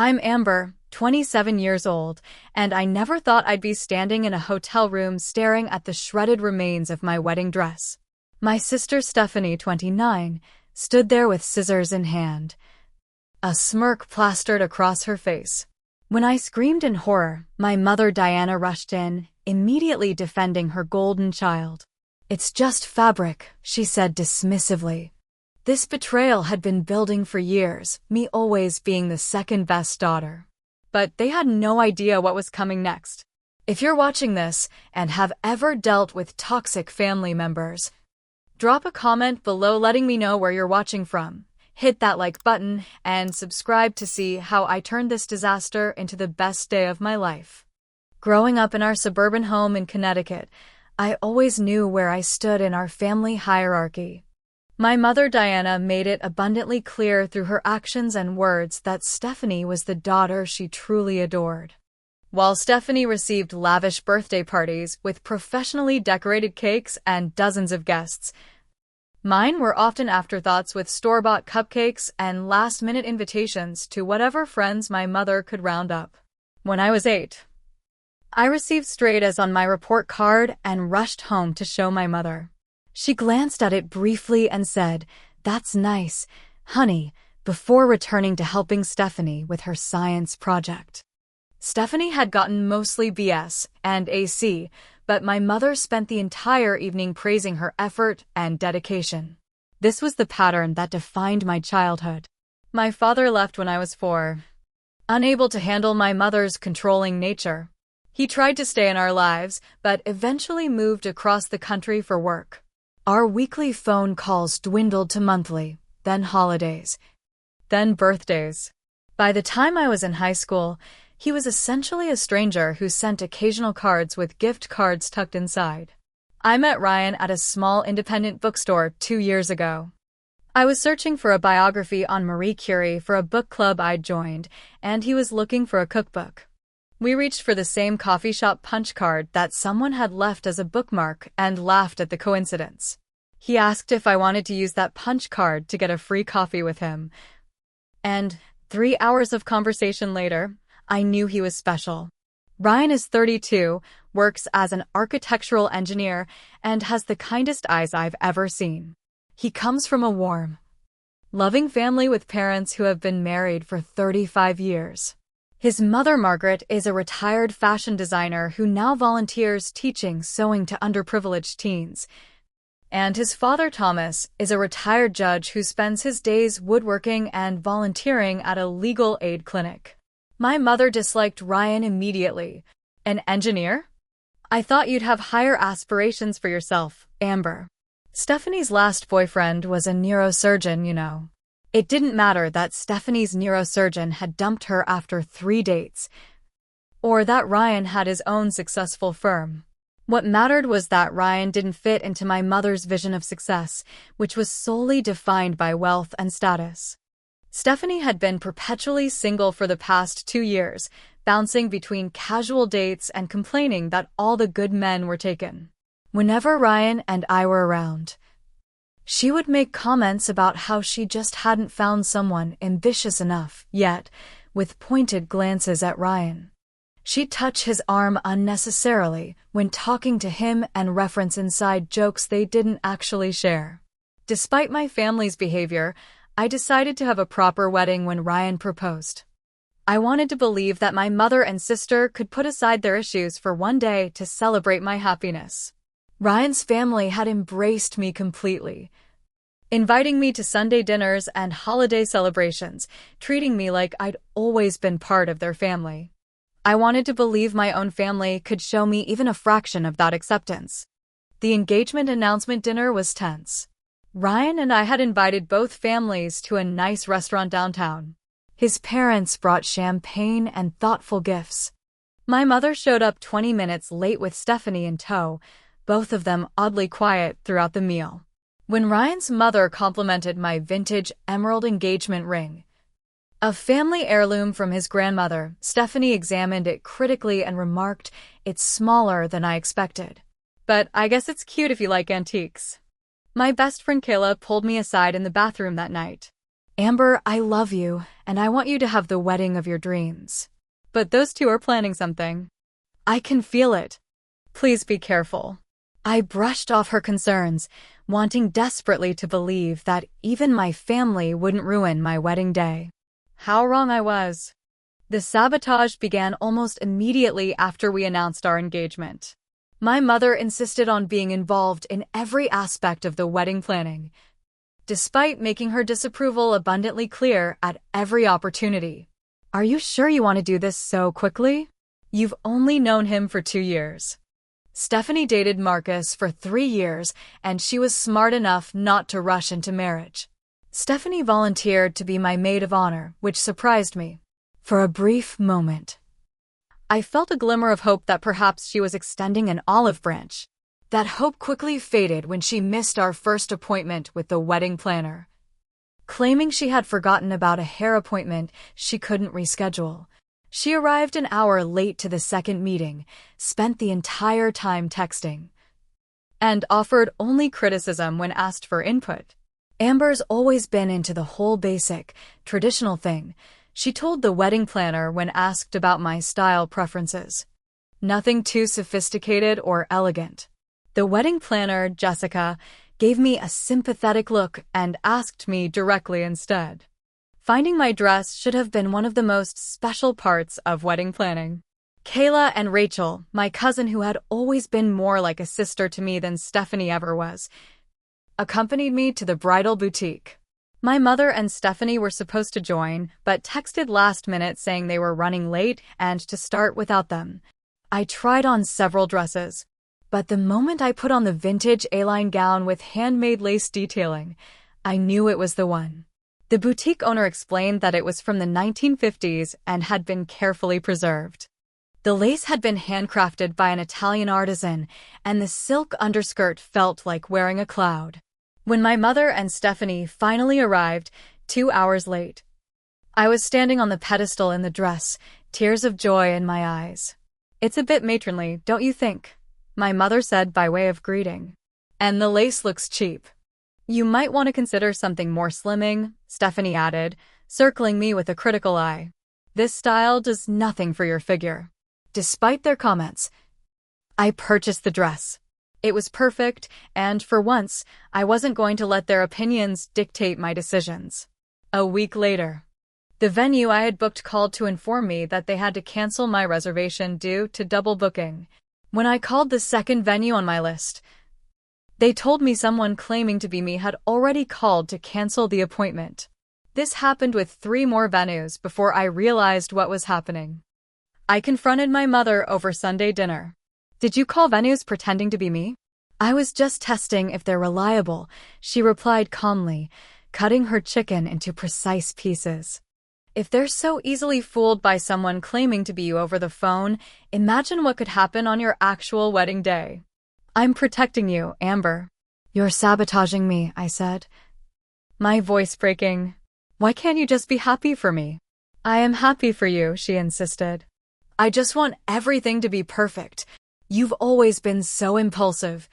I'm Amber, 27 years old, and I never thought I'd be standing in a hotel room staring at the shredded remains of my wedding dress. My sister Stephanie, 29, stood there with scissors in hand, a smirk plastered across her face. When I screamed in horror, my mother Diana rushed in, immediately defending her golden child. "It's just fabric," she said dismissively. This betrayal had been building for years, me always being the second-best daughter. But they had no idea what was coming next. If you're watching this and have ever dealt with toxic family members, drop a comment below letting me know where you're watching from. Hit that like button and subscribe to see how I turned this disaster into the best day of my life. Growing up in our suburban home in Connecticut, I always knew where I stood in our family hierarchy. My mother Diana made it abundantly clear through her actions and words that Stephanie was the daughter she truly adored. While Stephanie received lavish birthday parties with professionally decorated cakes and dozens of guests, mine were often afterthoughts with store-bought cupcakes and last-minute invitations to whatever friends my mother could round up. When I was 8, I received straight A's on my report card and rushed home to show my mother. She glanced at it briefly and said, "That's nice, honey," before returning to helping Stephanie with her science project. Stephanie had gotten mostly BS and AC, but my mother spent the entire evening praising her effort and dedication. This was the pattern that defined my childhood. My father left when I was 4, unable to handle my mother's controlling nature. He tried to stay in our lives, but eventually moved across the country for work. Our weekly phone calls dwindled to monthly, then holidays, then birthdays. By the time I was in high school, he was essentially a stranger who sent occasional cards with gift cards tucked inside. I met Ryan at a small independent bookstore 2 years ago. I was searching for a biography on Marie Curie for a book club I'd joined, and he was looking for a cookbook. We reached for the same coffee shop punch card that someone had left as a bookmark and laughed at the coincidence. He asked if I wanted to use that punch card to get a free coffee with him. And 3 hours of conversation later, I knew he was special. Ryan is 32, works as an architectural engineer, and has the kindest eyes I've ever seen. He comes from a warm, loving family with parents who have been married for 35 years. His mother, Margaret, is a retired fashion designer who now volunteers teaching sewing to underprivileged teens. And his father, Thomas, is a retired judge who spends his days woodworking and volunteering at a legal aid clinic. My mother disliked Ryan immediately. "An engineer? I thought you'd have higher aspirations for yourself, Amber. Stephanie's last boyfriend was a neurosurgeon, you know." It didn't matter that Stephanie's neurosurgeon had dumped her after 3 dates, or that Ryan had his own successful firm. What mattered was that Ryan didn't fit into my mother's vision of success, which was solely defined by wealth and status. Stephanie had been perpetually single for the past 2 years, bouncing between casual dates and complaining that all the good men were taken. Whenever Ryan and I were around, she would make comments about how she just hadn't found someone ambitious enough yet, with pointed glances at Ryan. She'd touch his arm unnecessarily when talking to him and reference inside jokes they didn't actually share. Despite my family's behavior, I decided to have a proper wedding when Ryan proposed. I wanted to believe that my mother and sister could put aside their issues for one day to celebrate my happiness. Ryan's family had embraced me completely, inviting me to Sunday dinners and holiday celebrations, treating me like I'd always been part of their family. I wanted to believe my own family could show me even a fraction of that acceptance. The engagement announcement dinner was tense. Ryan and I had invited both families to a nice restaurant downtown. His parents brought champagne and thoughtful gifts. My mother showed up 20 minutes late with Stephanie in tow, both of them oddly quiet throughout the meal. When Ryan's mother complimented my vintage emerald engagement ring, a family heirloom from his grandmother, Stephanie examined it critically and remarked, "It's smaller than I expected. But I guess it's cute if you like antiques." My best friend Kayla pulled me aside in the bathroom that night. Amber, I love you, and I want you to have the wedding of your dreams. But those two are planning something. I can feel it. Please be careful. I brushed off her concerns, wanting desperately to believe that even my family wouldn't ruin my wedding day. How wrong I was. The sabotage began almost immediately after we announced our engagement. My mother insisted on being involved in every aspect of the wedding planning, despite making her disapproval abundantly clear at every opportunity. Are you sure you want to do this so quickly? You've only known him for 2 years. Stephanie dated Marcus for 3 years, and she was smart enough not to rush into marriage. Stephanie volunteered to be my maid of honor, which surprised me. For a brief moment, I felt a glimmer of hope that perhaps she was extending an olive branch. That hope quickly faded when she missed our first appointment with the wedding planner. Claiming she had forgotten about a hair appointment she couldn't reschedule, she arrived an hour late to the second meeting, spent the entire time texting, and offered only criticism when asked for input. Amber's always been into the whole basic, traditional thing, she told the wedding planner when asked about my style preferences. Nothing too sophisticated or elegant. The wedding planner, Jessica, gave me a sympathetic look and asked me directly instead. Finding my dress should have been one of the most special parts of wedding planning. Kayla and Rachel, my cousin who had always been more like a sister to me than Stephanie ever was, accompanied me to the bridal boutique. My mother and Stephanie were supposed to join, but texted last minute saying they were running late and to start without them. I tried on several dresses, but the moment I put on the vintage A-line gown with handmade lace detailing, I knew it was the one. The boutique owner explained that it was from the 1950s and had been carefully preserved. The lace had been handcrafted by an Italian artisan, and the silk underskirt felt like wearing a cloud. When my mother and Stephanie finally arrived, 2 hours late, I was standing on the pedestal in the dress, tears of joy in my eyes. It's a bit matronly, don't you think? My mother said by way of greeting. And the lace looks cheap. You might want to consider something more slimming, Stephanie added, circling me with a critical eye. This style does nothing for your figure. Despite their comments, I purchased the dress. It was perfect, and for once, I wasn't going to let their opinions dictate my decisions. A week later, the venue I had booked called to inform me that they had to cancel my reservation due to double booking. When I called the second venue on my list, they told me someone claiming to be me had already called to cancel the appointment. This happened with 3 more venues before I realized what was happening. I confronted my mother over Sunday dinner. Did you call venues pretending to be me? I was just testing if they're reliable, she replied calmly, cutting her chicken into precise pieces. If they're so easily fooled by someone claiming to be you over the phone, imagine what could happen on your actual wedding day. I'm protecting you, Amber. You're sabotaging me, I said, my voice breaking. Why can't you just be happy for me? I am happy for you, she insisted. I just want everything to be perfect. You've always been so impulsive.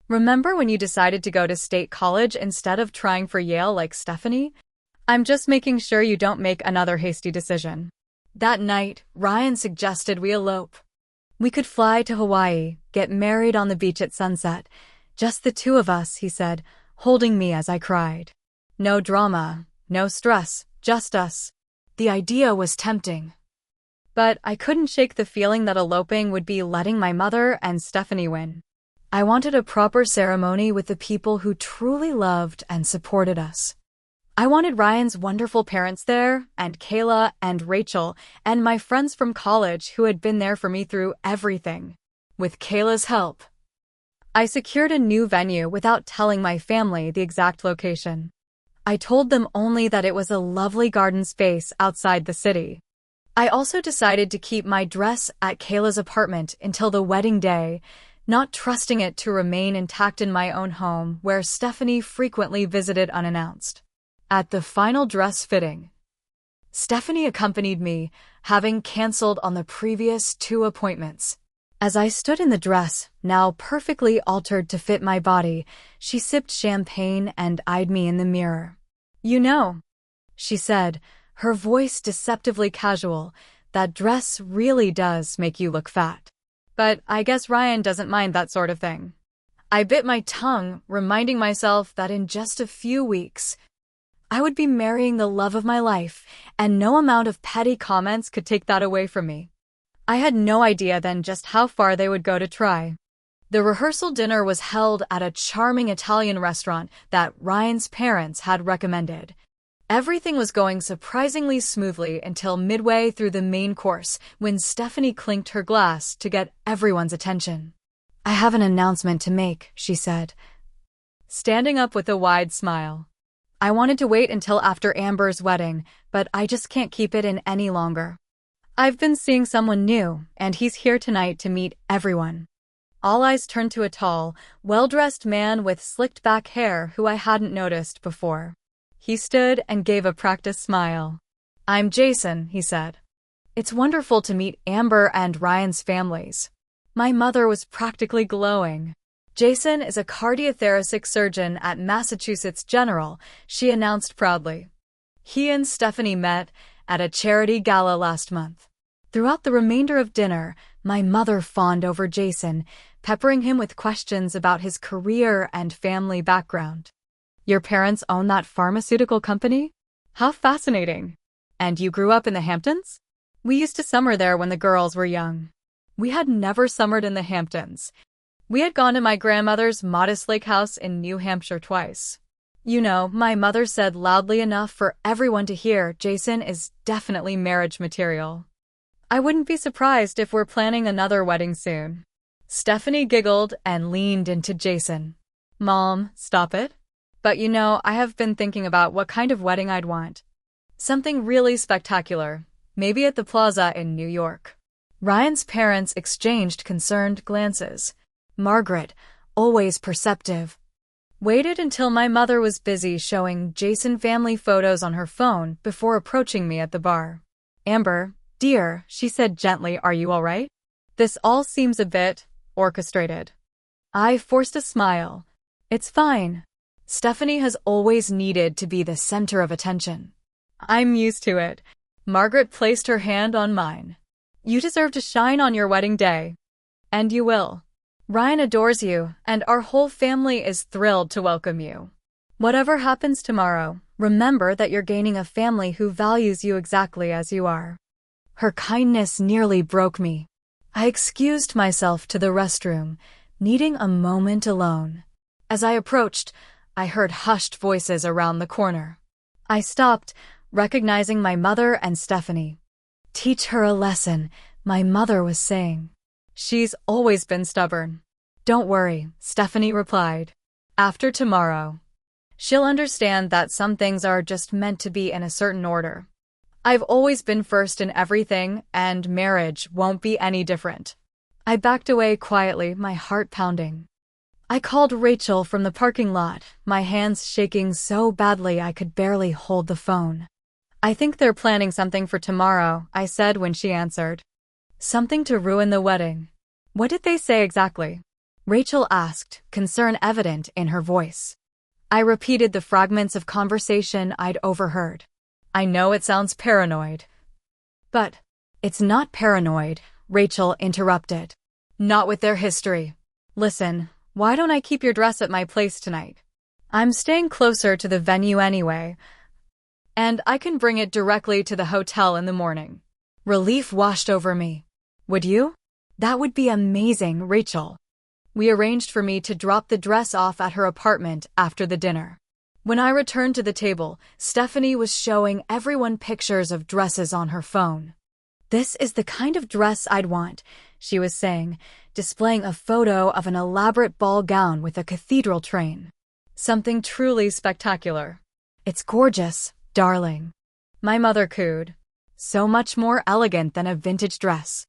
Remember when you decided to go to state college instead of trying for Yale like Stephanie? I'm just making sure you don't make another hasty decision. That night, Ryan suggested we elope. We could fly to Hawaii, get married on the beach at sunset. Just the 2 of us, he said, holding me as I cried. No drama, no stress, just us. The idea was tempting. But I couldn't shake the feeling that eloping would be letting my mother and Stephanie win. I wanted a proper ceremony with the people who truly loved and supported us. I wanted Ryan's wonderful parents there, and Kayla and Rachel, and my friends from college who had been there for me through everything. With Kayla's help, I secured a new venue without telling my family the exact location. I told them only that it was a lovely garden space outside the city. I also decided to keep my dress at Kayla's apartment until the wedding day, not trusting it to remain intact in my own home where Stephanie frequently visited unannounced. At the final dress fitting, Stephanie accompanied me, having canceled on the previous 2 appointments. As I stood in the dress, now perfectly altered to fit my body, she sipped champagne and eyed me in the mirror. You know, she said, her voice deceptively casual. That dress really does make you look fat. But I guess Ryan doesn't mind that sort of thing. I bit my tongue, reminding myself that in just a few weeks, I would be marrying the love of my life, and no amount of petty comments could take that away from me. I had no idea then just how far they would go to try. The rehearsal dinner was held at a charming Italian restaurant that Ryan's parents had recommended. Everything was going surprisingly smoothly until midway through the main course, when Stephanie clinked her glass to get everyone's attention. "I have an announcement to make," she said, standing up with a wide smile. "I wanted to wait until after Amber's wedding, but I just can't keep it in any longer. I've been seeing someone new, and he's here tonight to meet everyone." All eyes turned to a tall, well-dressed man with slicked-back hair who I hadn't noticed before. He stood and gave a practiced smile. "I'm Jason," he said. "It's wonderful to meet Amber and Ryan's families." My mother was practically glowing. "Jason is a cardiothoracic surgeon at Massachusetts General," she announced proudly. He and Stephanie met at a charity gala last month. Throughout the remainder of dinner, my mother fawned over Jason, peppering him with questions about his career and family background. "Your parents own that pharmaceutical company? How fascinating. And you grew up in the Hamptons?" "We used to summer there when the girls were young." We had never summered in the Hamptons. We had gone to my grandmother's modest lake house in New Hampshire twice. "You know," my mother said loudly enough for everyone to hear, "Jason is definitely marriage material. I wouldn't be surprised if we're planning another wedding soon." Stephanie giggled and leaned into Jason. "Mom, stop it. But you know, I have been thinking about what kind of wedding I'd want. Something really spectacular, maybe at the Plaza in New York." Ryan's parents exchanged concerned glances. Margaret, always perceptive, waited until my mother was busy showing Jason family photos on her phone before approaching me at the bar. "Amber, dear," she said gently, "are you all right? This all seems a bit orchestrated." I forced a smile. "It's fine. Stephanie has always needed to be the center of attention. I'm used to it." Margaret placed her hand on mine. "You deserve to shine on your wedding day. And you will. Ryan adores you, and our whole family is thrilled to welcome you. Whatever happens tomorrow, remember that you're gaining a family who values you exactly as you are." Her kindness nearly broke me. I excused myself to the restroom, needing a moment alone. As I approached, I heard hushed voices around the corner. I stopped, recognizing my mother and Stephanie. "Teach her a lesson," my mother was saying. "She's always been stubborn." "Don't worry," Stephanie replied. "After tomorrow, she'll understand that some things are just meant to be in a certain order. I've always been first in everything, and marriage won't be any different." I backed away quietly, my heart pounding. I called Rachel from the parking lot, my hands shaking so badly I could barely hold the phone. "I think they're planning something for tomorrow," I said when she answered. "Something to ruin the wedding. What did they say exactly?" Rachel asked, concern evident in her voice. I repeated the fragments of conversation I'd overheard. "I know it sounds paranoid." "But it's not paranoid," Rachel interrupted. "Not with their history. Listen, why don't I keep your dress at my place tonight? I'm staying closer to the venue anyway, and I can bring it directly to the hotel in the morning." Relief washed over me. "Would you?" "That would be amazing, Rachel." We arranged for me to drop the dress off at her apartment after the dinner. When I returned to the table, Stephanie was showing everyone pictures of dresses on her phone. "This is the kind of dress I'd want," she was saying, displaying a photo of an elaborate ball gown with a cathedral train. "Something truly spectacular." "It's gorgeous, darling," my mother cooed. "So much more elegant than a vintage dress."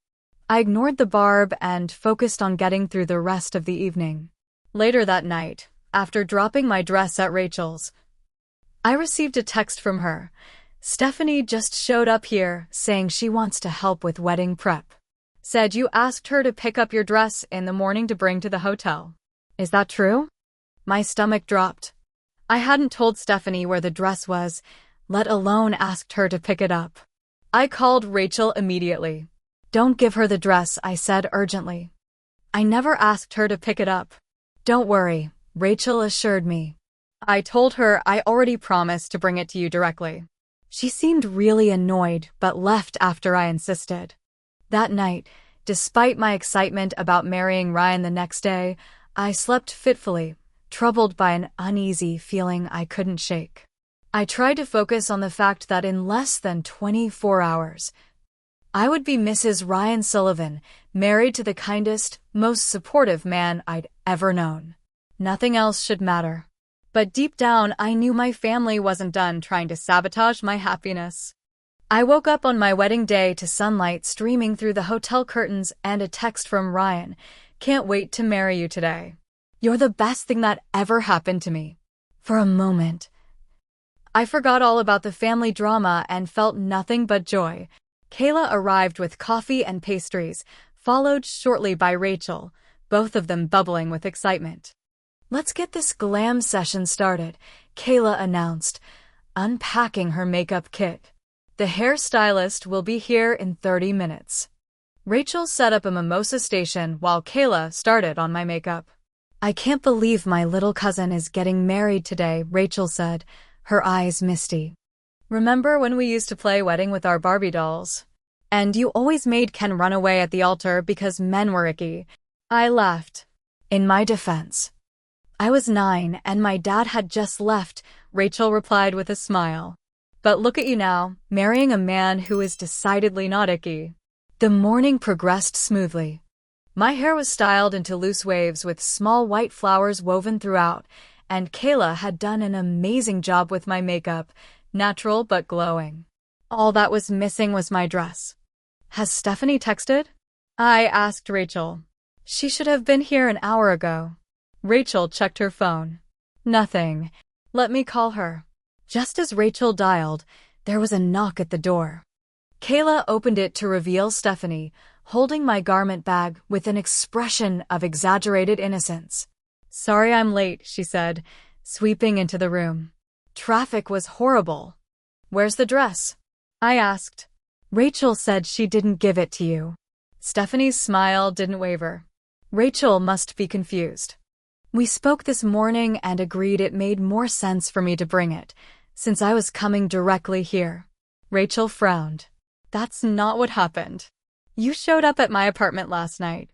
I ignored the barb and focused on getting through the rest of the evening. Later that night, after dropping my dress at Rachel's, I received a text from her. "Stephanie just showed up here, saying she wants to help with wedding prep. Said you asked her to pick up your dress in the morning to bring to the hotel. Is that true?" My stomach dropped. I hadn't told Stephanie where the dress was, let alone asked her to pick it up. I called Rachel immediately. Don't give her the dress, I said urgently. I never asked her to pick it up. Don't worry, Rachel assured me. I told her I already promised to bring it to you directly. She seemed really annoyed, but left after I insisted. That night, despite my excitement about marrying Ryan the next day, I slept fitfully, troubled by an uneasy feeling I couldn't shake. I tried to focus on the fact that in less than 24 hours, I would be Mrs. Ryan Sullivan, married to the kindest, most supportive man I'd ever known. Nothing else should matter. But deep down, I knew my family wasn't done trying to sabotage my happiness. I woke up on my wedding day to sunlight streaming through the hotel curtains and a text from Ryan. Can't wait to marry you today. You're the best thing that ever happened to me. For a moment, I forgot all about the family drama and felt nothing but joy. Kayla arrived with coffee and pastries, followed shortly by Rachel, both of them bubbling with excitement. Let's get this glam session started, Kayla announced, unpacking her makeup kit. The hairstylist will be here in 30 minutes. Rachel set up a mimosa station while Kayla started on my makeup. I can't believe my little cousin is getting married today, Rachel said, her eyes misty. Remember when we used to play wedding with our Barbie dolls? And you always made Ken run away at the altar because men were icky. I laughed. In my defense, I was 9 and my dad had just left, Rachel replied with a smile. But look at you now, marrying a man who is decidedly not icky. The morning progressed smoothly. My hair was styled into loose waves with small white flowers woven throughout, and Kayla had done an amazing job with my makeup, natural but glowing. All that was missing was my dress. Has Stephanie texted? I asked Rachel. She should have been here an hour ago. Rachel checked her phone. Nothing. Let me call her. Just as Rachel dialed, there was a knock at the door. Kayla opened it to reveal Stephanie, holding my garment bag with an expression of exaggerated innocence. Sorry I'm late, she said, sweeping into the room. Traffic was horrible. Where's the dress? I asked. Rachel said she didn't give it to you. Stephanie's smile didn't waver. Rachel must be confused. We spoke this morning and agreed it made more sense for me to bring it, since I was coming directly here. Rachel frowned. That's not what happened. You showed up at my apartment last night.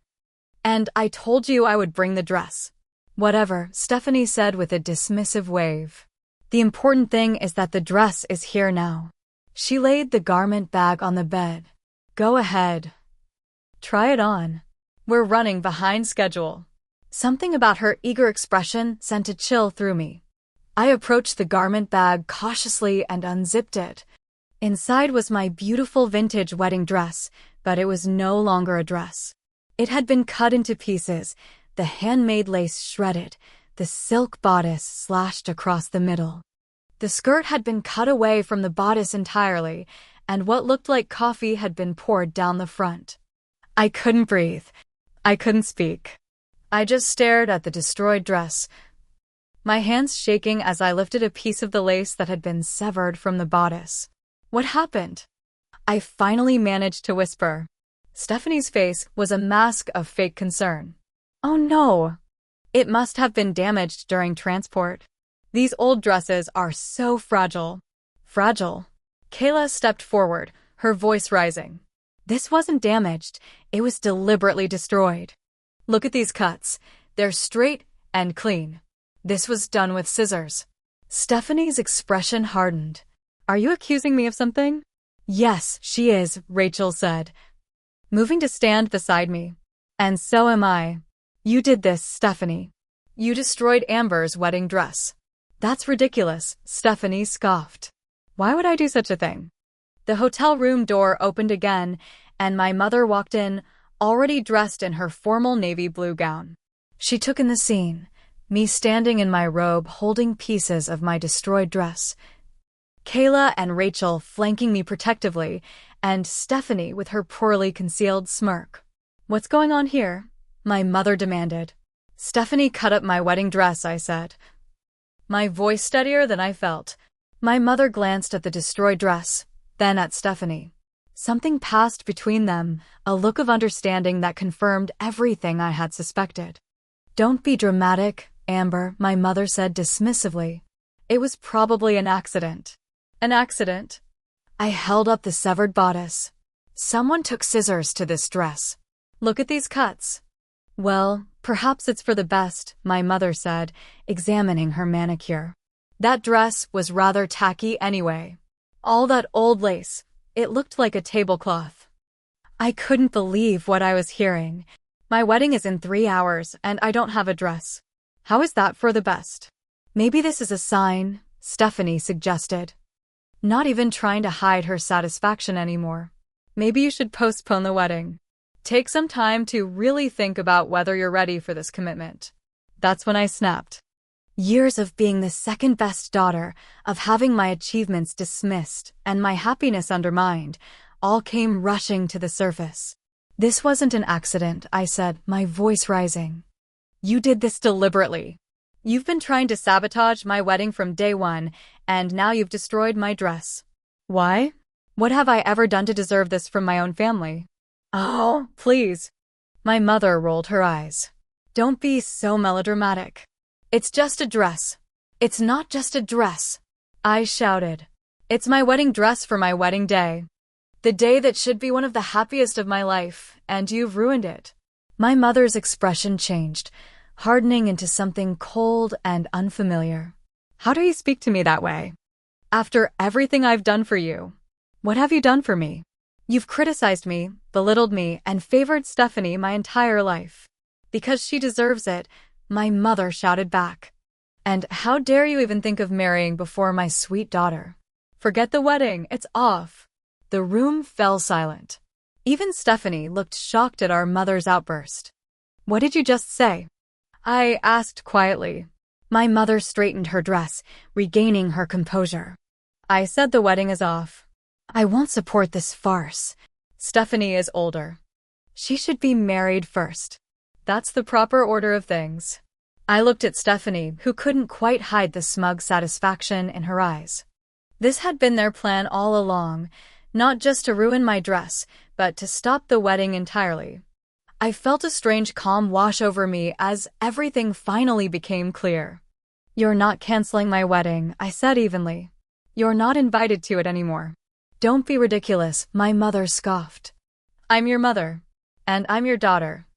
And I told you I would bring the dress. Whatever, Stephanie said with a dismissive wave. The important thing is that the dress is here now. She laid the garment bag on the bed. Go ahead. Try it on. We're running behind schedule. Something about her eager expression sent a chill through me. I approached the garment bag cautiously and unzipped it. Inside was my beautiful vintage wedding dress, but it was no longer a dress. It had been cut into pieces, the handmade lace shredded, the silk bodice slashed across the middle. The skirt had been cut away from the bodice entirely, and what looked like coffee had been poured down the front. I couldn't breathe. I couldn't speak. I just stared at the destroyed dress, my hands shaking as I lifted a piece of the lace that had been severed from the bodice. What happened? I finally managed to whisper. Stephanie's face was a mask of fake concern. Oh no! It must have been damaged during transport. These old dresses are so fragile. Fragile? Kayla stepped forward, her voice rising. This wasn't damaged, it was deliberately destroyed. Look at these cuts. They're straight and clean. This was done with scissors. Stephanie's expression hardened. Are you accusing me of something? Yes, she is, Rachel said, moving to stand beside me. And so am I. You did this, Stephanie. You destroyed Amber's wedding dress. That's ridiculous, Stephanie scoffed. Why would I do such a thing? The hotel room door opened again, and my mother walked in, already dressed in her formal navy blue gown. She took in the scene, me standing in my robe holding pieces of my destroyed dress, Kayla and Rachel flanking me protectively, and Stephanie with her poorly concealed smirk. What's going on here? My mother demanded. Stephanie cut up my wedding dress, I said, my voice steadier than I felt. My mother glanced at the destroyed dress, then at Stephanie. Something passed between them, a look of understanding that confirmed everything I had suspected. "Don't be dramatic, Amber," my mother said dismissively. "It was probably an accident." "An accident?" I held up the severed bodice. "Someone took scissors to this dress. Look at these cuts." "Well, perhaps it's for the best," my mother said, examining her manicure. "That dress was rather tacky anyway. All that old lace, it looked like a tablecloth." I couldn't believe what I was hearing. "My wedding is in 3 hours, and I don't have a dress. How is that for the best?" "Maybe this is a sign," Stephanie suggested, not even trying to hide her satisfaction anymore. "Maybe you should postpone the wedding. Take some time to really think about whether you're ready for this commitment." That's when I snapped. Years of being the second best daughter, of having my achievements dismissed and my happiness undermined, all came rushing to the surface. "This wasn't an accident," I said, my voice rising. "You did this deliberately. You've been trying to sabotage my wedding from day one, and now you've destroyed my dress." "Why? What have I ever done to deserve this from my own family?" "Oh, please." My mother rolled her eyes. "Don't be so melodramatic. It's just a dress." "It's not just a dress," I shouted. "It's my wedding dress for my wedding day. The day that should be one of the happiest of my life, and you've ruined it." My mother's expression changed, hardening into something cold and unfamiliar. "How do you speak to me that way? After everything I've done for you? What have you done for me? You've criticized me, belittled me, and favored Stephanie my entire life." "Because she deserves it," my mother shouted back. "And how dare you even think of marrying before my sweet daughter? Forget the wedding, it's off." The room fell silent. Even Stephanie looked shocked at our mother's outburst. "What did you just say?" I asked quietly. My mother straightened her dress, regaining her composure. "I said the wedding is off. I won't support this farce. Stephanie is older. She should be married first. That's the proper order of things." I looked at Stephanie, who couldn't quite hide the smug satisfaction in her eyes. This had been their plan all along, not just to ruin my dress, but to stop the wedding entirely. I felt a strange calm wash over me as everything finally became clear. "You're not canceling my wedding," I said evenly. "You're not invited to it anymore." "Don't be ridiculous," my mother scoffed. "I'm your mother. And I'm your daughter.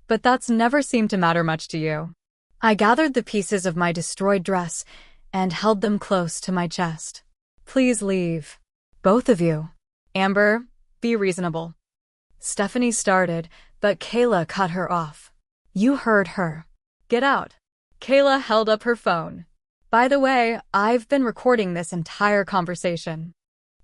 But that's never seemed to matter much to you." I gathered the pieces of my destroyed dress and held them close to my chest. "Please leave. Both of you." "Amber, be reasonable." Stephanie started, but Kayla cut her off. "You heard her. Get out." Kayla held up her phone. "By the way, I've been recording this entire conversation.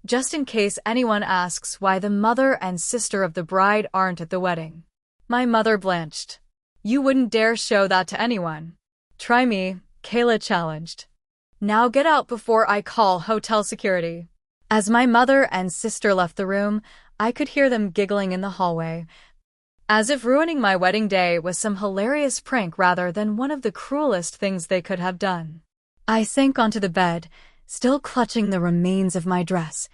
Just in case anyone asks why the mother and sister of the bride aren't at the wedding." My mother blanched. "You wouldn't dare show that to anyone." "Try me," Kayla challenged. "Now get out before I call hotel security." As my mother and sister left the room, I could hear them giggling in the hallway, as if ruining my wedding day was some hilarious prank rather than one of the cruelest things they could have done. I sank onto the bed, still clutching the remains of my dress,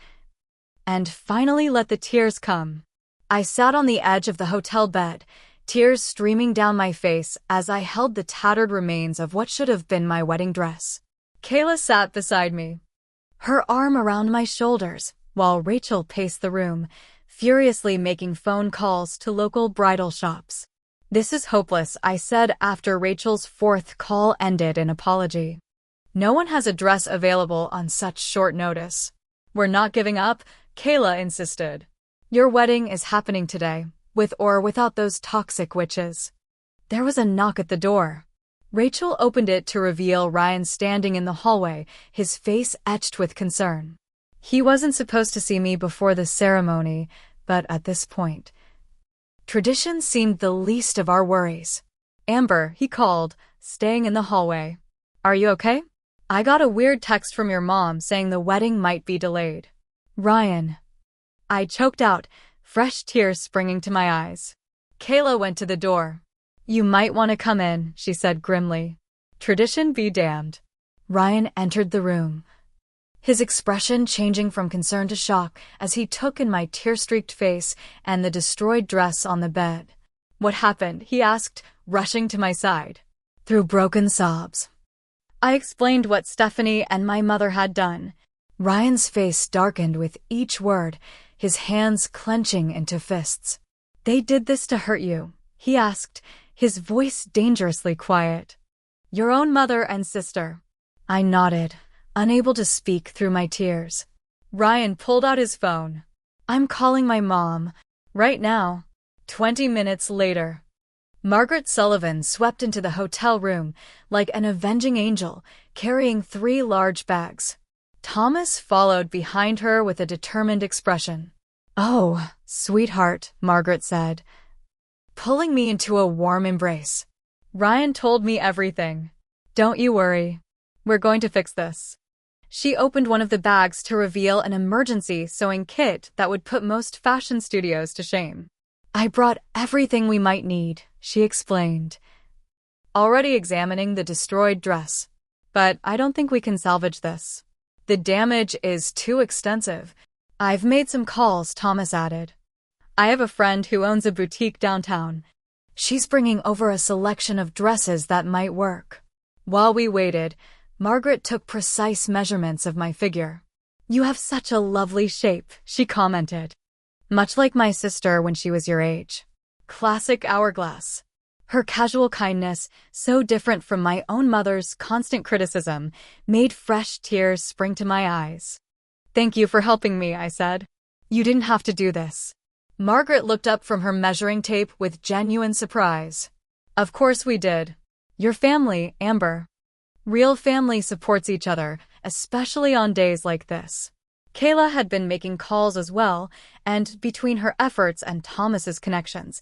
and finally let the tears come. I sat on the edge of the hotel bed, tears streaming down my face as I held the tattered remains of what should have been my wedding dress. Kayla sat beside me, her arm around my shoulders, while Rachel paced the room, furiously making phone calls to local bridal shops. "This is hopeless," I said after Rachel's fourth call ended in apology. "No one has a dress available on such short notice." "We're not giving up," Kayla insisted. "Your wedding is happening today, with or without those toxic witches." There was a knock at the door. Rachel opened it to reveal Ryan standing in the hallway, his face etched with concern. He wasn't supposed to see me before the ceremony, but at this point, tradition seemed the least of our worries. "Amber," he called, staying in the hallway. "Are you okay? I got a weird text from your mom saying the wedding might be delayed." "Ryan." I choked out, fresh tears springing to my eyes. Kayla went to the door. "You might want to come in," she said grimly. "Tradition be damned." Ryan entered the room, his expression changing from concern to shock as he took in my tear-streaked face and the destroyed dress on the bed. "What happened?" he asked, rushing to my side. Through broken sobs, I explained what Stephanie and my mother had done. Ryan's face darkened with each word, his hands clenching into fists. "They did this to hurt you?" he asked, his voice dangerously quiet. "Your own mother and sister." I nodded, unable to speak through my tears. Ryan pulled out his phone. "I'm calling my mom. Right now." 20 minutes later, Margaret Sullivan swept into the hotel room like an avenging angel, carrying 3 large bags. Thomas followed behind her with a determined expression. "Oh, sweetheart," Margaret said, pulling me into a warm embrace. "Ryan told me everything. Don't you worry. We're going to fix this." She opened one of the bags to reveal an emergency sewing kit that would put most fashion studios to shame. "I brought everything we might need," she explained, already examining the destroyed dress. "But I don't think we can salvage this. The damage is too extensive." "I've made some calls," Thomas added. "I have a friend who owns a boutique downtown. She's bringing over a selection of dresses that might work." While we waited, Margaret took precise measurements of my figure. "You have such a lovely shape," she commented. "Much like my sister when she was your age." Classic hourglass. Her casual kindness, so different from my own mother's constant criticism, made fresh tears spring to my eyes. "Thank you for helping me," I said. "You didn't have to do this." Margaret looked up from her measuring tape with genuine surprise. "Of course we did. Your family, Amber. Real family supports each other, especially on days like this." Kayla had been making calls as well, and between her efforts and Thomas's connections,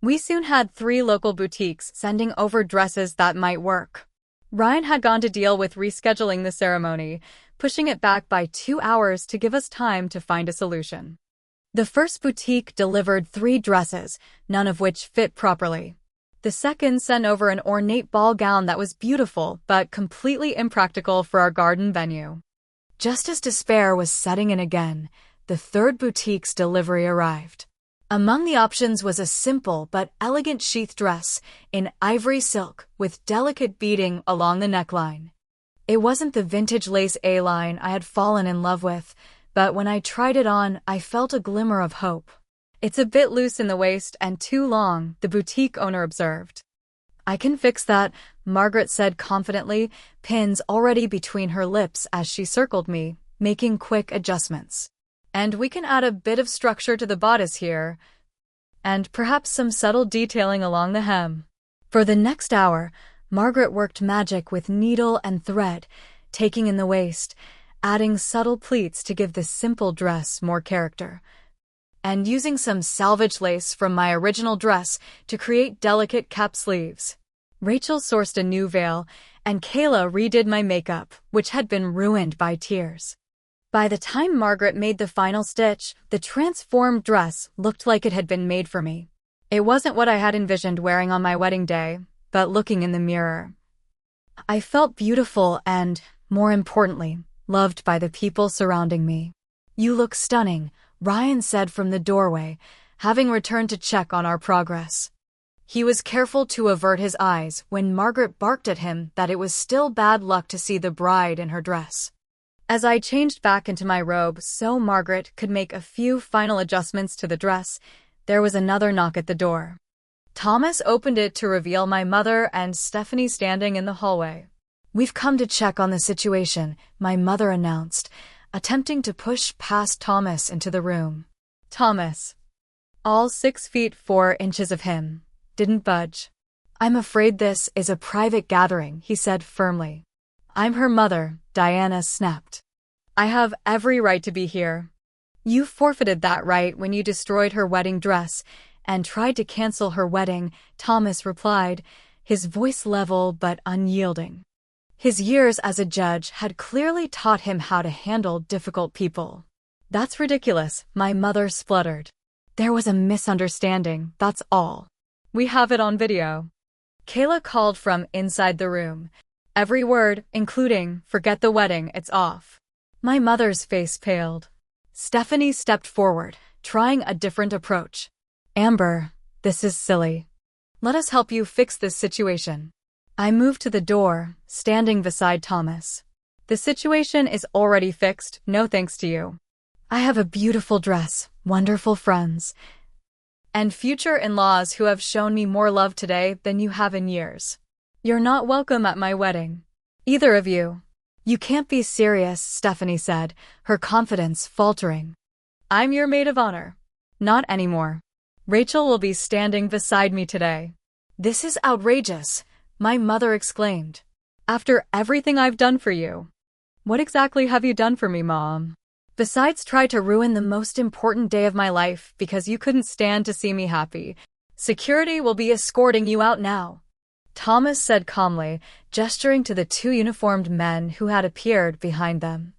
we soon had 3 local boutiques sending over dresses that might work. Ryan had gone to deal with rescheduling the ceremony, pushing it back by 2 hours to give us time to find a solution. The first boutique delivered 3 dresses, none of which fit properly. The second sent over an ornate ball gown that was beautiful but completely impractical for our garden venue. Just as despair was setting in again, the third boutique's delivery arrived. Among the options was a simple but elegant sheath dress in ivory silk with delicate beading along the neckline. It wasn't the vintage lace A-line I had fallen in love with, but when I tried it on, I felt a glimmer of hope. "It's a bit loose in the waist and too long," the boutique owner observed. "I can fix that," Margaret said confidently, pins already between her lips as she circled me, making quick adjustments. "And we can add a bit of structure to the bodice here, and perhaps some subtle detailing along the hem." For the next hour, Margaret worked magic with needle and thread, taking in the waist, adding subtle pleats to give this simple dress more character, and using some salvage lace from my original dress to create delicate cap sleeves. Rachel sourced a new veil, and Kayla redid my makeup, which had been ruined by tears. By the time Margaret made the final stitch, the transformed dress looked like it had been made for me. It wasn't what I had envisioned wearing on my wedding day, but looking in the mirror, I felt beautiful and, more importantly, loved by the people surrounding me. "You look stunning," Ryan said from the doorway, having returned to check on our progress. He was careful to avert his eyes when Margaret barked at him that it was still bad luck to see the bride in her dress. As I changed back into my robe so Margaret could make a few final adjustments to the dress, there was another knock at the door. Thomas opened it to reveal my mother and Stephanie standing in the hallway. "We've come to check on the situation," my mother announced, attempting to push past Thomas into the room. Thomas, all 6 feet 4 inches of him, didn't budge. "I'm afraid this is a private gathering," he said firmly. "I'm her mother," Diana snapped. "I have every right to be here." "You forfeited that right when you destroyed her wedding dress and tried to cancel her wedding," Thomas replied, his voice level but unyielding. His years as a judge had clearly taught him how to handle difficult people. "That's ridiculous," my mother spluttered. "There was a misunderstanding, that's all. We have it on video." Kayla called from inside the room. Every word, including, "Forget the wedding, it's off." My mother's face paled. Stephanie stepped forward, trying a different approach. Amber, this is silly. Let us help you fix this situation. I moved to the door, standing beside Thomas. The situation is already fixed, no thanks to you. I have a beautiful dress, wonderful friends, and future in-laws who have shown me more love today than you have in years. You're not welcome at my wedding. Either of you. You can't be serious, Stephanie said, her confidence faltering. I'm your maid of honor. Not anymore. Rachel will be standing beside me today. This is outrageous, my mother exclaimed. After everything I've done for you. What exactly have you done for me, Mom? Besides try to ruin the most important day of my life because you couldn't stand to see me happy. Security will be escorting you out now. Thomas said calmly, gesturing to the two uniformed men who had appeared behind them.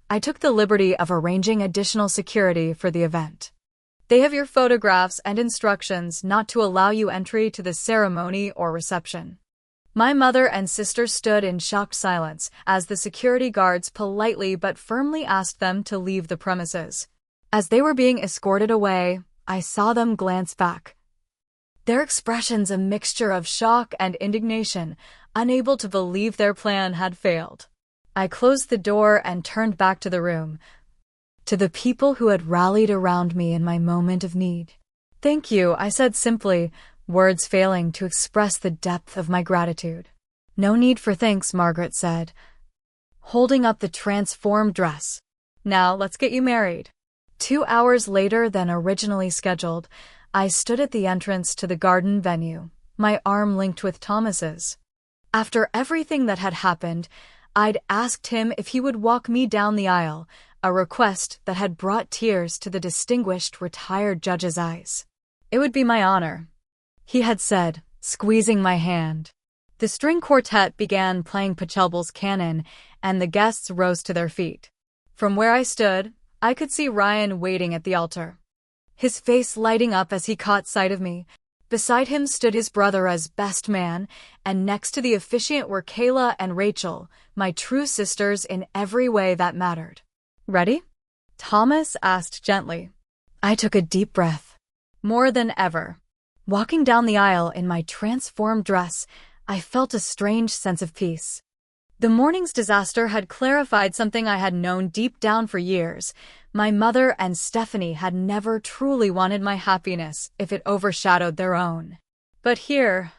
I took the liberty of arranging additional security for the event. They have your photographs and instructions not to allow you entry to the ceremony or reception. My mother and sister stood in shocked silence as the security guards politely but firmly asked them to leave the premises. As they were being escorted away, I saw them glance back. Their expressions a mixture of shock and indignation, unable to believe their plan had failed. I closed the door and turned back to the room, to the people who had rallied around me in my moment of need. Thank you, I said simply, words failing to express the depth of my gratitude. No need for thanks, Margaret said, holding up the transformed dress. Now let's get you married. 2 hours later than originally scheduled, I stood at the entrance to the garden venue, my arm linked with Thomas's. After everything that had happened, I'd asked him if he would walk me down the aisle, a request that had brought tears to the distinguished retired judge's eyes. It would be my honor, he had said, squeezing my hand. The string quartet began playing Pachelbel's canon, and the guests rose to their feet. From where I stood, I could see Ryan waiting at the altar, his face lighting up as he caught sight of me. Beside him stood his brother as best man, and next to the officiant were Kayla and Rachel, my true sisters in every way that mattered. Ready? Thomas asked gently. I took a deep breath. More than ever. Walking down the aisle in my transformed dress, I felt a strange sense of peace. The morning's disaster had clarified something I had known deep down for years. My mother and Stephanie had never truly wanted my happiness if it overshadowed their own. But here,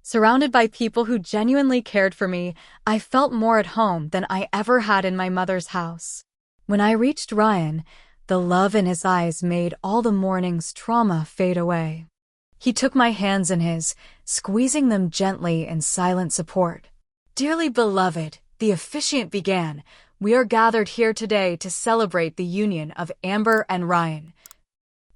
surrounded by people who genuinely cared for me, I felt more at home than I ever had in my mother's house. When I reached Ryan, the love in his eyes made all the morning's trauma fade away. He took my hands in his, squeezing them gently in silent support. Dearly beloved, the officiant began, we are gathered here today to celebrate the union of Amber and Ryan,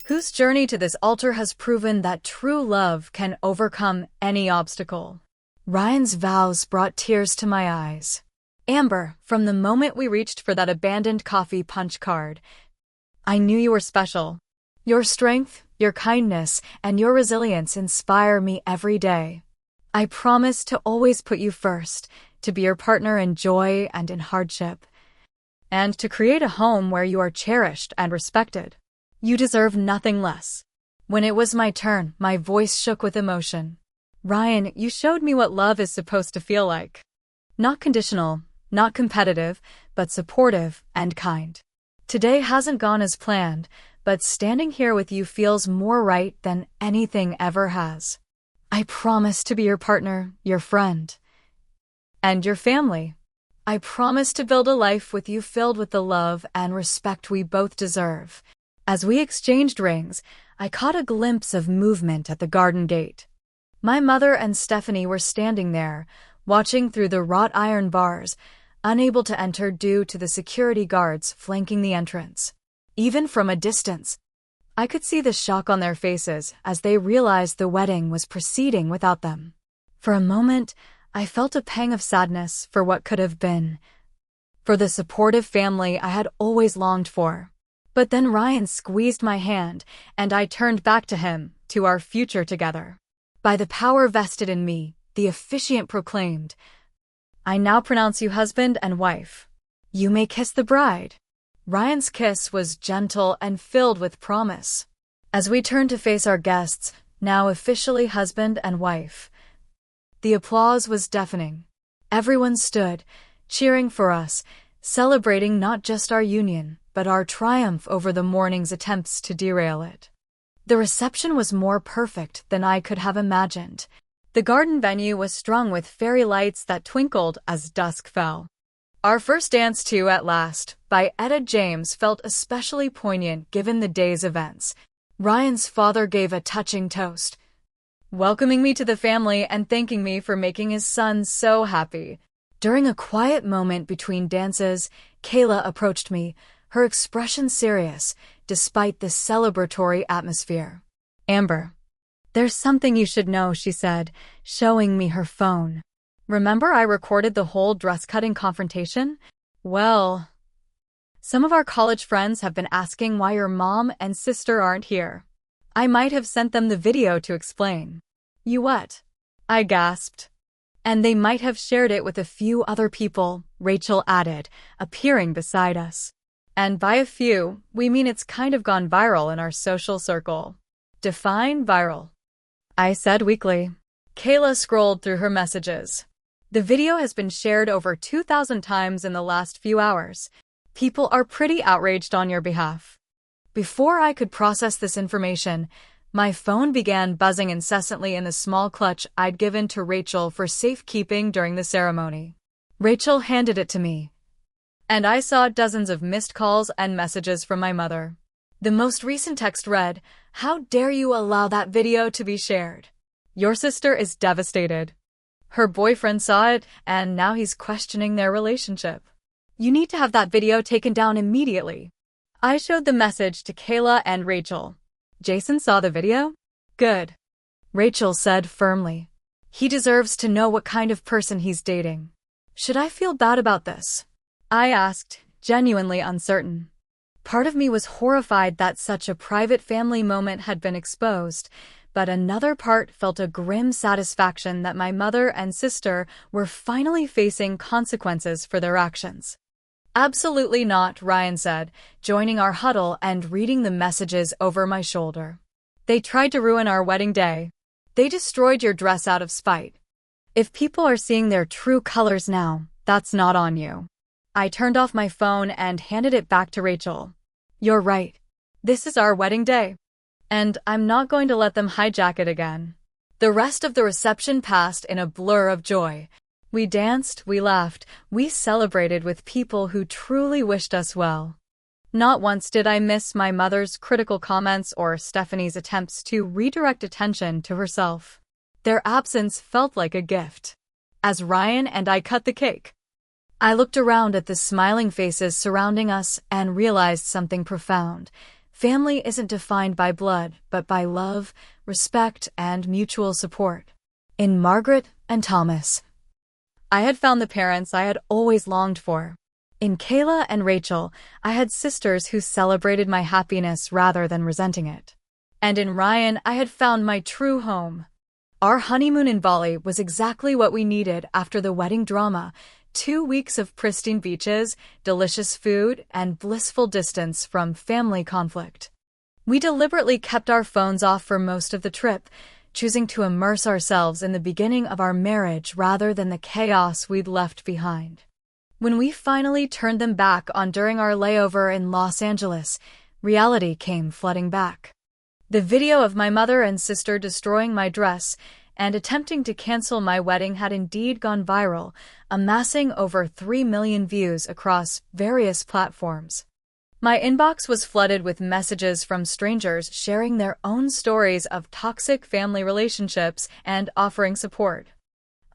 whose journey to this altar has proven that true love can overcome any obstacle. Ryan's vows brought tears to my eyes. Amber, from the moment we reached for that abandoned coffee punch card, I knew you were special. Your strength, your kindness, and your resilience inspire me every day. I promise to always put you first, to be your partner in joy and in hardship, and to create a home where you are cherished and respected. You deserve nothing less. When it was my turn, my voice shook with emotion. Ryan, you showed me what love is supposed to feel like. Not conditional, not competitive, but supportive and kind. Today hasn't gone as planned, but standing here with you feels more right than anything ever has. I promise to be your partner, your friend, and your family. I promise to build a life with you filled with the love and respect we both deserve. As we exchanged rings, I caught a glimpse of movement at the garden gate. My mother and Stephanie were standing there, watching through the wrought iron bars, unable to enter due to the security guards flanking the entrance. Even from a distance, I could see the shock on their faces as they realized the wedding was proceeding without them. For a moment, I felt a pang of sadness for what could have been, for the supportive family I had always longed for. But then Ryan squeezed my hand, and I turned back to him, to our future together. By the power vested in me, the officiant proclaimed, I now pronounce you husband and wife. "You may kiss the bride." Ryan's kiss was gentle and filled with promise. As we turned to face our guests, now officially husband and wife, the applause was deafening. Everyone stood, cheering for us, celebrating not just our union, but our triumph over the morning's attempts to derail it. The reception was more perfect than I could have imagined. The garden venue was strung with fairy lights that twinkled as dusk fell. Our first dance to At Last, by Etta James, felt especially poignant given the day's events. Ryan's father gave a touching toast, welcoming me to the family and thanking me for making his son so happy. During a quiet moment between dances, Kayla approached me, her expression serious, despite the celebratory atmosphere. "Amber, there's something you should know," she said, showing me her phone. "Remember I recorded the whole dress-cutting confrontation? Well, some of our college friends have been asking why your mom and sister aren't here. I might have sent them the video to explain." "You what?" I gasped. "And they might have shared it with a few other people," Rachel added, appearing beside us. "And by a few, we mean it's kind of gone viral in our social circle." "Define viral," I said weakly. Kayla scrolled through her messages. "The video has been shared over 2,000 times in the last few hours. People are pretty outraged on your behalf." Before I could process this information, my phone began buzzing incessantly in the small clutch I'd given to Rachel for safekeeping during the ceremony. Rachel handed it to me, and I saw dozens of missed calls and messages from my mother. The most recent text read, "How dare you allow that video to be shared? Your sister is devastated. Her boyfriend saw it, and now he's questioning their relationship. You need to have that video taken down immediately." I showed the message to Kayla and Rachel. "Jason saw the video? Good," Rachel said firmly. "He deserves to know what kind of person he's dating." "Should I feel bad about this?" I asked, genuinely uncertain. Part of me was horrified that such a private family moment had been exposed, but another part felt a grim satisfaction that my mother and sister were finally facing consequences for their actions. "Absolutely not," Ryan said, joining our huddle and reading the messages over my shoulder. "They tried to ruin our wedding day. They destroyed your dress out of spite. If people are seeing their true colors now, that's not on you." I turned off my phone and handed it back to Rachel. "You're right. This is our wedding day, and I'm not going to let them hijack it again." The rest of the reception passed in a blur of joy. We danced, we laughed, we celebrated with people who truly wished us well. Not once did I miss my mother's critical comments or Stephanie's attempts to redirect attention to herself. Their absence felt like a gift. As Ryan and I cut the cake, I looked around at the smiling faces surrounding us and realized something profound. Family isn't defined by blood, but by love, respect, and mutual support. In Margaret and Thomas, I had found the parents I had always longed for. In Kayla and Rachel, I had sisters who celebrated my happiness rather than resenting it. And in Ryan, I had found my true home. Our honeymoon in Bali was exactly what we needed after the wedding drama. 2 weeks of pristine beaches, delicious food, and blissful distance from family conflict. We deliberately kept our phones off for most of the trip, choosing to immerse ourselves in the beginning of our marriage rather than the chaos we'd left behind. When we finally turned them back on during our layover in Los Angeles, reality came flooding back. The video of my mother and sister destroying my dress and attempting to cancel my wedding had indeed gone viral, amassing over 3 million views across various platforms. My inbox was flooded with messages from strangers sharing their own stories of toxic family relationships and offering support.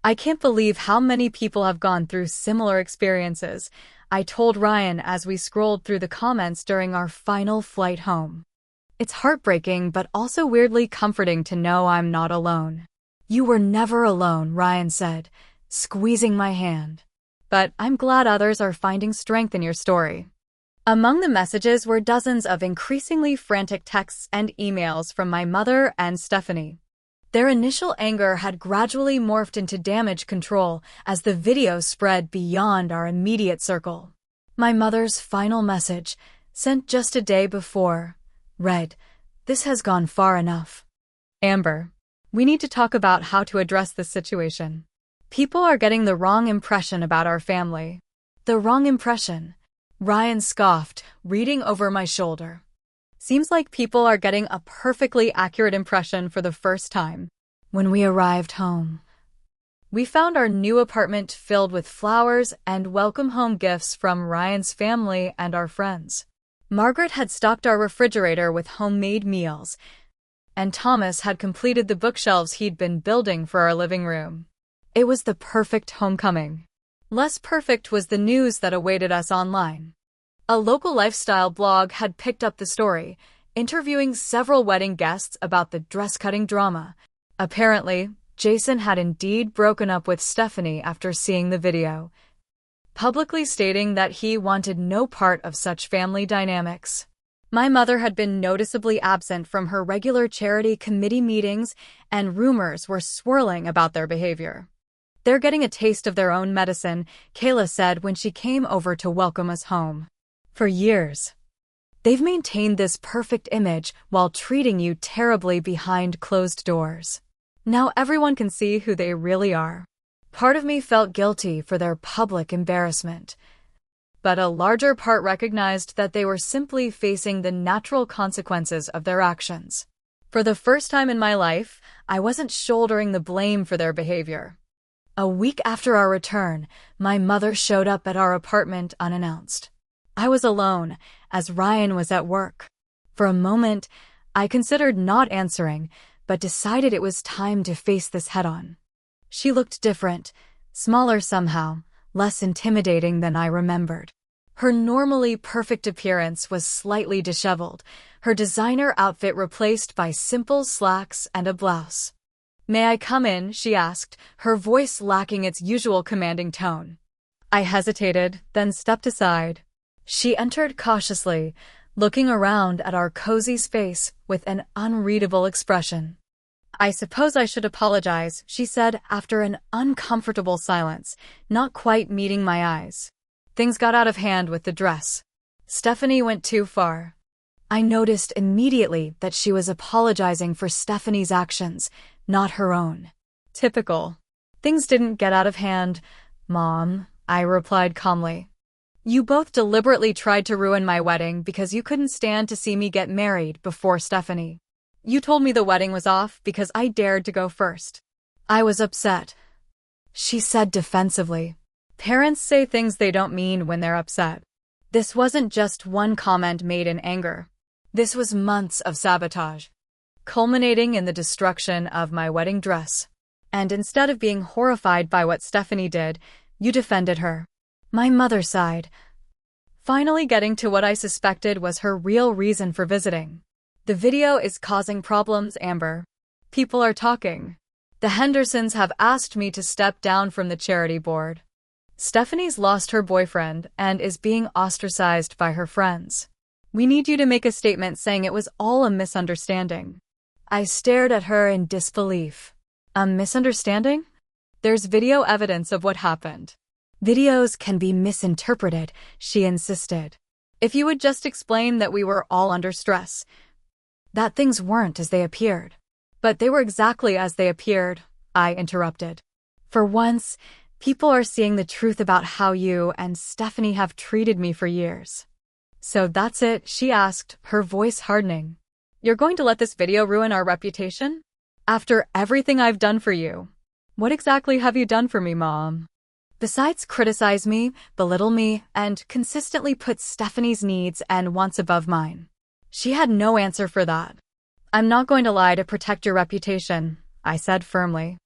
"I can't believe how many people have gone through similar experiences," I told Ryan as we scrolled through the comments during our final flight home. "It's heartbreaking but also weirdly comforting to know I'm not alone." "You were never alone," Ryan said, squeezing my hand. "But I'm glad others are finding strength in your story." Among the messages were dozens of increasingly frantic texts and emails from my mother and Stephanie. Their initial anger had gradually morphed into damage control as the video spread beyond our immediate circle. My mother's final message, sent just a day before, read, "This has gone far enough. Amber, we need to talk about how to address this situation. People are getting the wrong impression about our family." The wrong impression? Ryan scoffed, reading over my shoulder. Seems like people are getting a perfectly accurate impression for the first time. When we arrived home, we found our new apartment filled with flowers and welcome home gifts from Ryan's family and our friends. Margaret had stocked our refrigerator with homemade meals, and Thomas had completed the bookshelves he'd been building for our living room. It was the perfect homecoming. Less perfect was the news that awaited us online. A local lifestyle blog had picked up the story, interviewing several wedding guests about the dress-cutting drama. Apparently, Jason had indeed broken up with Stephanie after seeing the video, publicly stating that he wanted no part of such family dynamics. My mother had been noticeably absent from her regular charity committee meetings, and rumors were swirling about their behavior. "They're getting a taste of their own medicine," Kayla said when she came over to welcome us home. "For years, they've maintained this perfect image while treating you terribly behind closed doors. Now everyone can see who they really are." Part of me felt guilty for their public embarrassment, but a larger part recognized that they were simply facing the natural consequences of their actions. For the first time in my life, I wasn't shouldering the blame for their behavior. A week after our return, my mother showed up at our apartment unannounced. I was alone, as Ryan was at work. For a moment, I considered not answering, but decided it was time to face this head-on. She looked different, smaller somehow, less intimidating than I remembered. Her normally perfect appearance was slightly disheveled, her designer outfit replaced by simple slacks and a blouse. "May I come in?" she asked, her voice lacking its usual commanding tone. I hesitated, then stepped aside. She entered cautiously, looking around at our cozy space with an unreadable expression. "I suppose I should apologize," she said after an uncomfortable silence, not quite meeting my eyes. "Things got out of hand with the dress. Stephanie went too far." I noticed immediately that she was apologizing for Stephanie's actions, not her own. Typical. "Things didn't get out of hand, Mom," I replied calmly. "You both deliberately tried to ruin my wedding because you couldn't stand to see me get married before Stephanie. You told me the wedding was off because I dared to go first." "I was upset," she said defensively. Parents say things they don't mean when they're upset. This wasn't just one comment made in anger. This was months of sabotage, culminating in the destruction of my wedding dress. And instead of being horrified by what Stephanie did, you defended her. My mother sighed, finally getting to what I suspected was her real reason for visiting. "The video is causing problems, Amber. People are talking. The Hendersons have asked me to step down from the charity board. Stephanie's lost her boyfriend and is being ostracized by her friends. We need you to make a statement saying it was all a misunderstanding." I stared at her in disbelief. "A misunderstanding? There's video evidence of what happened." "Videos can be misinterpreted," she insisted. "If you would just explain that we were all under stress, that things weren't as they appeared." "But they were exactly as they appeared," I interrupted. "For once, people are seeing the truth about how you and Stephanie have treated me for years." "So that's it?" she asked, her voice hardening. "You're going to let this video ruin our reputation? After everything I've done for you? What exactly have you done for me, Mom? Besides criticize me, belittle me, and consistently put Stephanie's needs and wants above mine?" She had no answer for that. "I'm not going to lie to protect your reputation," I said firmly.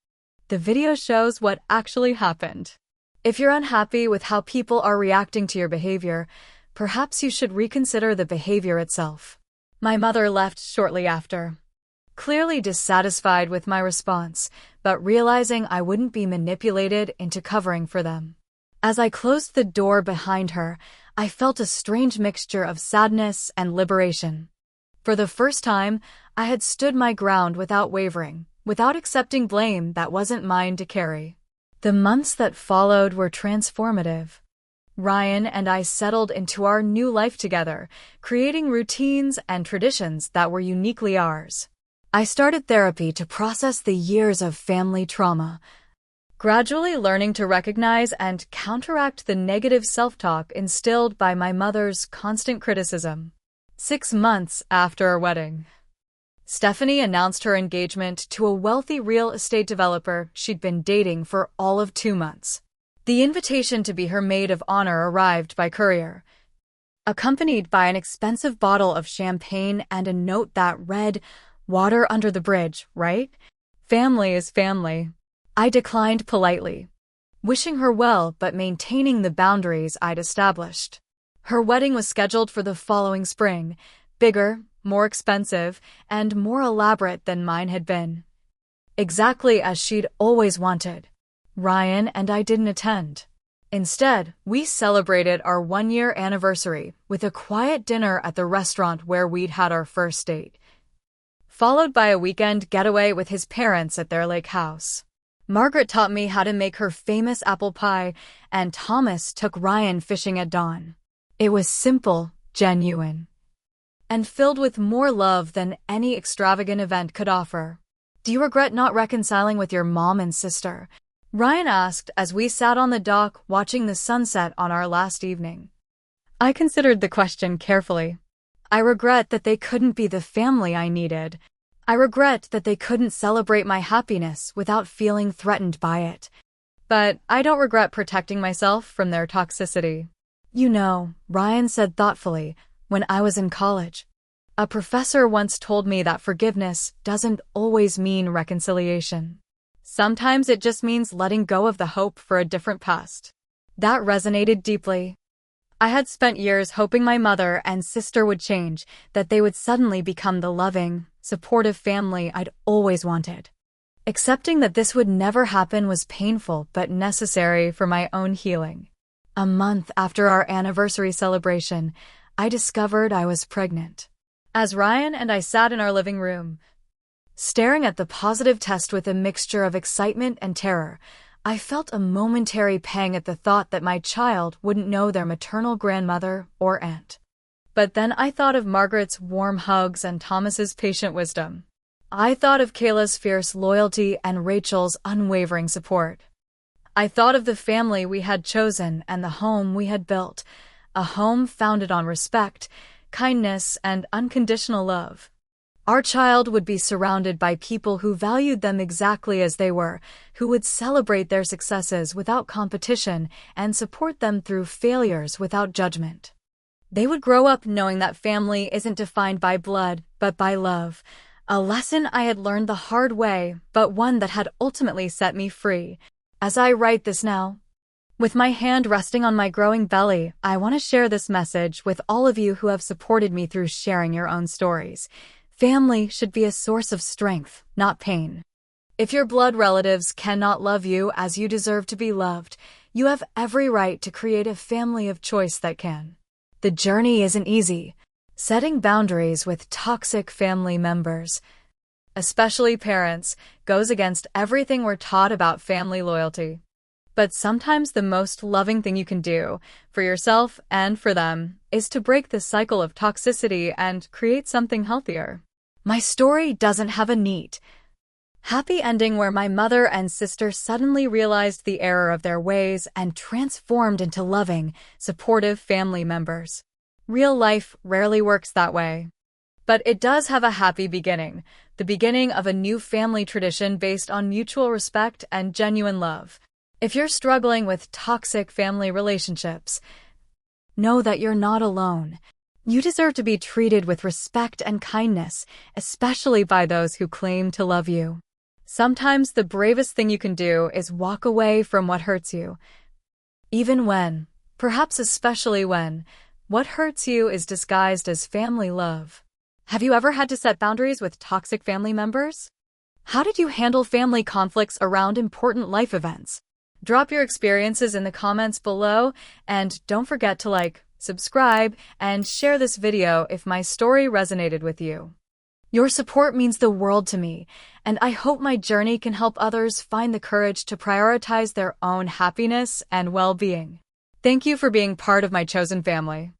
"The video shows what actually happened. If you're unhappy with how people are reacting to your behavior, perhaps you should reconsider the behavior itself." My mother left shortly after, clearly dissatisfied with my response, but realizing I wouldn't be manipulated into covering for them. As I closed the door behind her, I felt a strange mixture of sadness and liberation. For the first time, I had stood my ground without wavering, without accepting blame that wasn't mine to carry. The months that followed were transformative. Ryan and I settled into our new life together, creating routines and traditions that were uniquely ours. I started therapy to process the years of family trauma, gradually learning to recognize and counteract the negative self-talk instilled by my mother's constant criticism. 6 months after our wedding, Stephanie announced her engagement to a wealthy real estate developer she'd been dating for all of 2 months. The invitation to be her maid of honor arrived by courier, accompanied by an expensive bottle of champagne and a note that read, "Water under the bridge, right? Family is family." I declined politely, wishing her well but maintaining the boundaries I'd established. Her wedding was scheduled for the following spring, bigger, more expensive, and more elaborate than mine had been. Exactly as she'd always wanted. Ryan and I didn't attend. Instead, we celebrated our 1-year anniversary with a quiet dinner at the restaurant where we'd had our first date, followed by a weekend getaway with his parents at their lake house. Margaret taught me how to make her famous apple pie, and Thomas took Ryan fishing at dawn. It was simple, genuine, and filled with more love than any extravagant event could offer. "Do you regret not reconciling with your mom and sister?" Ryan asked as we sat on the dock watching the sunset on our last evening. I considered the question carefully. I regret that they couldn't be the family I needed. I regret that they couldn't celebrate my happiness without feeling threatened by it. But I don't regret protecting myself from their toxicity. "You know," Ryan said thoughtfully, "when I was in college, a professor once told me that forgiveness doesn't always mean reconciliation. Sometimes it just means letting go of the hope for a different past." That resonated deeply. I had spent years hoping my mother and sister would change, that they would suddenly become the loving, supportive family I'd always wanted. Accepting that this would never happen was painful but necessary for my own healing. A month after our anniversary celebration, I discovered I was pregnant. As Ryan and I sat in our living room, staring at the positive test with a mixture of excitement and terror, I felt a momentary pang at the thought that my child wouldn't know their maternal grandmother or aunt. But then I thought of Margaret's warm hugs and Thomas's patient wisdom. I thought of Kayla's fierce loyalty and Rachel's unwavering support. I thought of the family we had chosen and the home we had built, a home founded on respect, kindness, and unconditional love. Our child would be surrounded by people who valued them exactly as they were, who would celebrate their successes without competition and support them through failures without judgment. They would grow up knowing that family isn't defined by blood, but by love, a lesson I had learned the hard way, but one that had ultimately set me free. As I write this now, with my hand resting on my growing belly, I want to share this message with all of you who have supported me through sharing your own stories. Family should be a source of strength, not pain. If your blood relatives cannot love you as you deserve to be loved, you have every right to create a family of choice that can. The journey isn't easy. Setting boundaries with toxic family members, especially parents, goes against everything we're taught about family loyalty. But sometimes the most loving thing you can do, for yourself and for them, is to break the cycle of toxicity and create something healthier. My story doesn't have a neat, happy ending where my mother and sister suddenly realized the error of their ways and transformed into loving, supportive family members. Real life rarely works that way. But it does have a happy beginning, the beginning of a new family tradition based on mutual respect and genuine love. If you're struggling with toxic family relationships, know that you're not alone. You deserve to be treated with respect and kindness, especially by those who claim to love you. Sometimes the bravest thing you can do is walk away from what hurts you. Even when, perhaps especially when, what hurts you is disguised as family love. Have you ever had to set boundaries with toxic family members? How did you handle family conflicts around important life events? Drop your experiences in the comments below, and don't forget to like, subscribe, and share this video if my story resonated with you. Your support means the world to me, and I hope my journey can help others find the courage to prioritize their own happiness and well-being. Thank you for being part of my chosen family.